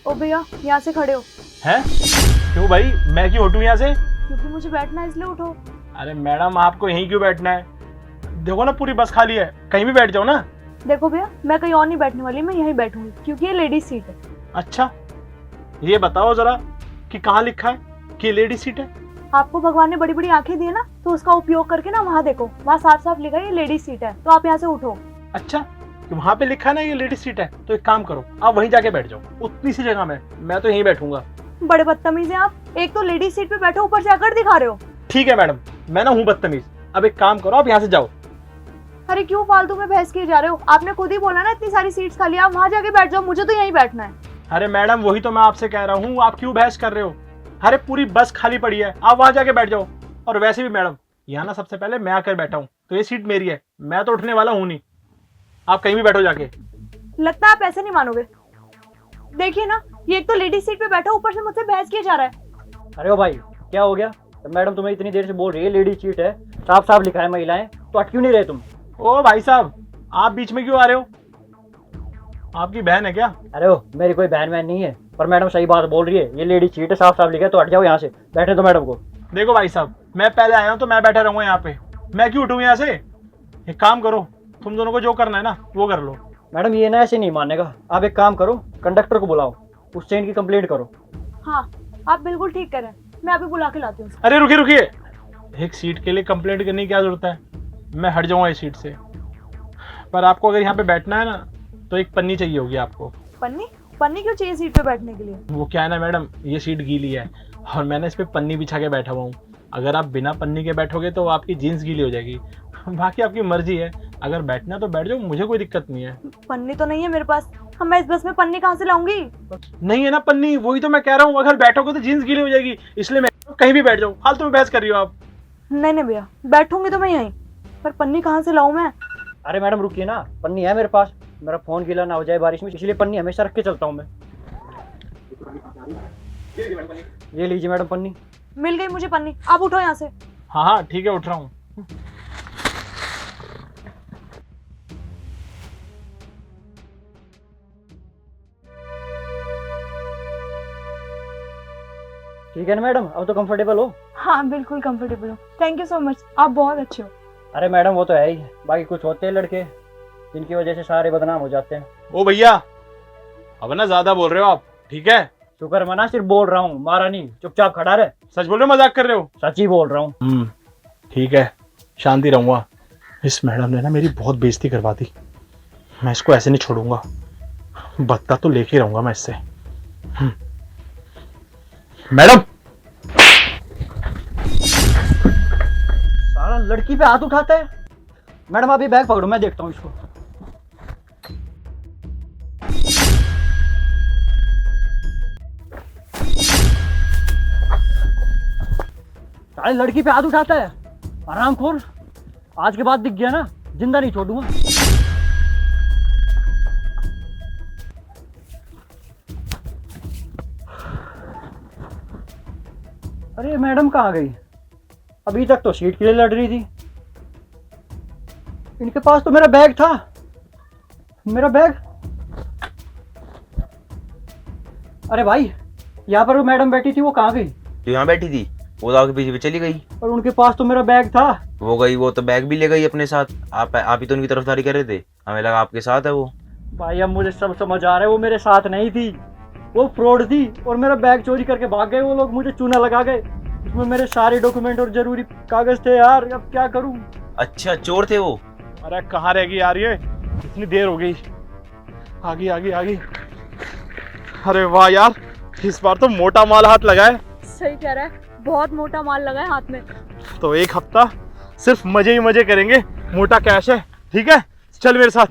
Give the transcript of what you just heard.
ओ भैया यहाँ से खड़े हो। हैं? क्यों भाई, मैं क्यों उठूं यहाँ से? क्योंकि मुझे बैठना है इसलिए उठो। अरे मैडम, आपको यहीं क्यों बैठना है? देखो ना पूरी बस खाली है, कहीं भी बैठ जाओ ना। देखो भैया, मैं कहीं और नहीं बैठने वाली, मैं यहीं बैठूंगी क्योंकि ये लेडीज सीट है। अच्छा, ये बताओ जरा कि कहाँ लिखा है कि लेडी सीट है? आपको भगवान ने बड़ी बड़ी आंखें दी है ना, तो उसका उपयोग करके ना वहाँ देखो, वहाँ साफ साफ लिखा है ये लेडीज सीट है, तो आप यहाँ से उठो। अच्छा, कि वहाँ पे लिखा है ना ये लेडी सीट है, तो एक काम करो, आप वहीं जाके बैठ जाओ, उतनी सी जगह में। मैं तो यहीं बैठूंगा। बड़े बदतमीज हैं आप, एक तो लेडीज सीट पे बैठो, ऊपर से आकर दिखा रहे हो। ठीक है मैडम, मैं ना हूँ बदतमीज। अब एक काम करो, आप यहाँ से जाओ। अरे क्यों फालतू में बहस किए जा रहे हो? आपने खुद ही बोला ना इतनी सारी सीट्स खाली, आप वहाँ जाके बैठ जाओ, मुझे तो यहीं बैठना है। अरे मैडम, वही तो मैं आपसे कह रहा हूँ, आप क्यों बहस कर रहे हो? अरे पूरी बस खाली पड़ी है, आप वहां जाके बैठ जाओ। और वैसे भी मैडम, यहाँ ना सबसे पहले मैं आकर बैठा हूँ, तो ये सीट मेरी है, मैं तो उठने वाला हूँ नहीं। आप कहीं भी बैठो जाके। लगता है आप ऐसे नहीं मानोगे। देखिए ना, ये एक तो लेडीज सीट पे बैठा, ऊपर से मुझसे बहस किया जा रहा है। अरे ओ भाई, क्या हो गया? तो मैडम तुम्हें इतनी देर से बोल रही है लेडी सीट है, साफ साफ लिखा है महिलाएं, तो अट क्यों नहीं रहे तुम? ओ भाई साहब, आप बीच में क्यों आ रहे हो? आपकी बहन है क्या? अरे ओ, मेरी कोई बहन वहन नहीं है, पर मैडम सही बात बोल रही है, ये लेडी सीट है, साफ साफ लिखा है, तो हट जाओ यहाँ से, बैठने दो मैडम को। देखो भाई साहब, मैं पहले आया हूँ तो मैं बैठा रहूंगा यहाँ पे, मैं क्यों उठूँ यहाँ से? एक काम करो, तुम दोनों को जो करना है ना वो कर लो। मैडम ये ना ऐसे नहीं मानेगा, आप एक काम करो, कंडक्टर को बुलाओ, उससे इनकी कंप्लेंट करो। हाँ, आप बिल्कुल ठीक कर रहे हैं, मैं अभी बुला के लाती हूँ। अरे रुकिए रुकिए, एक सीट के लिए कंप्लेंट करने की क्या जरूरत है? मैं हट जाऊंगा इस सीट से। पर आपको अगर यहाँ पे बैठना है ना, तो एक पन्नी चाहिए होगी आपको। पन्नी? पन्नी क्यों चाहिए सीट पे बैठने के लिए? वो क्या है ना मैडम, ये सीट गीली है और मैंने इस पे पन्नी बिछा के बैठा हुआ हूँ। अगर आप बिना पन्नी के बैठोगे तो आपकी जीन्स गीली हो जाएगी। बाकी आपकी मर्जी है, अगर बैठना तो बैठ जाओ, मुझे कोई दिक्कत नहीं है। पन्नी तो नहीं है मेरे पास। हम मैं इस बस में पन्नी कहाँ से लाऊंगी? नहीं है ना पन्नी, वही तो मैं कह रहा हूँ, अगर बैठोगे तो जीन्स गीली हो जाएगी, इसलिए मैं कहीं भी बैठ जाओ। फालतू में बहस कर रही हो आप। नहीं नहीं भैया, बैठूंगी तो मैं यहीं, पर पन्नी कहाँ से लाऊं मैं? अरे मैडम रुकिए ना, पन्नी है मेरे पास, मेरा फोन गीला ना हो जाए बारिश में, इसलिए पन्नी हमेशा रख के चलता हूँ मैं। ये लीजिए मैडम पन्नी। मिल गई मुझे पन्नी, आप उठो यहाँ से। हाँ हाँ ठीक है, उठ रहा हूँ। ठीक है ना मैडम, अब तो कंफर्टेबल हो? हाँ बिल्कुल कंफर्टेबल हो, थैंक यू सो मच, आप बहुत अच्छे हो। अरे मैडम वो तो है ही, बाकी कुछ होते हैं लड़के जिनकी वजह से सारे बदनाम हो जाते हैं। ओ भैया, अब ना ज्यादा बोल रहे हो आप, ठीक है? शुक्र मना, सिर्फ बोल रहा हूँ, मारा नहीं, चुपचाप खड़ा रहे। सच बोल रहे हो, मजाक कर रहे हो? सच ही बोल रहा हूँ। ठीक है, शांति रहूंगा। इस मैडम ने ना मेरी बहुत बेइज्जती करवा दी, मैं इसको ऐसे नहीं छोड़ूंगा, बत्ता तो लेके रहूंगा मैं इससे। मैडम, सारा लड़की पे हाथ उठाता है। मैडम आप ये बैग पकड़ो, मैं देखता हूँ इसको। सारे लड़की पे हाथ उठाता है, आरामखोर। आज के बाद दिख गया ना, जिंदा नहीं छोड़ूंगा। अरे मैडम कहाँ गई? अभी तक तो सीट के लिए लड़ रही थी। इनके पास तो मेरा बैग था, मेरा बैग। अरे भाई, यहाँ पर वो मैडम बैठी थी, वो कहाँ गई? जो यहाँ बैठी थी वो तो आपके पीछे भी चली गई। और उनके पास तो मेरा बैग था। वो गई, वो तो बैग भी ले गई अपने साथ। आप ही तो उनकी तरफदारी कर रहे थे, हमें लगा आपके साथ है वो। भाई अब मुझे सब समझ आ रहा है, वो मेरे साथ नहीं थी, वो फ्रॉड थी और मेरा बैग चोरी करके भाग गए वो लोग, मुझे चूना लगा गए। उसमें मेरे सारे डॉक्यूमेंट और जरूरी कागज थे यार, अब क्या करूं? अच्छा, चोर थे वो? अरे कहाँ रहेगी यार ये, इतनी देर हो गई। आगे आगे आगे। अरे वाह यार, इस बार तो मोटा माल हाथ लगा है। सही कह रहा है, बहुत मोटा माल लगा है हाथ में। तो एक हफ्ता सिर्फ मजे ही मजे करेंगे, मोटा कैश है। ठीक है, चल मेरे साथ।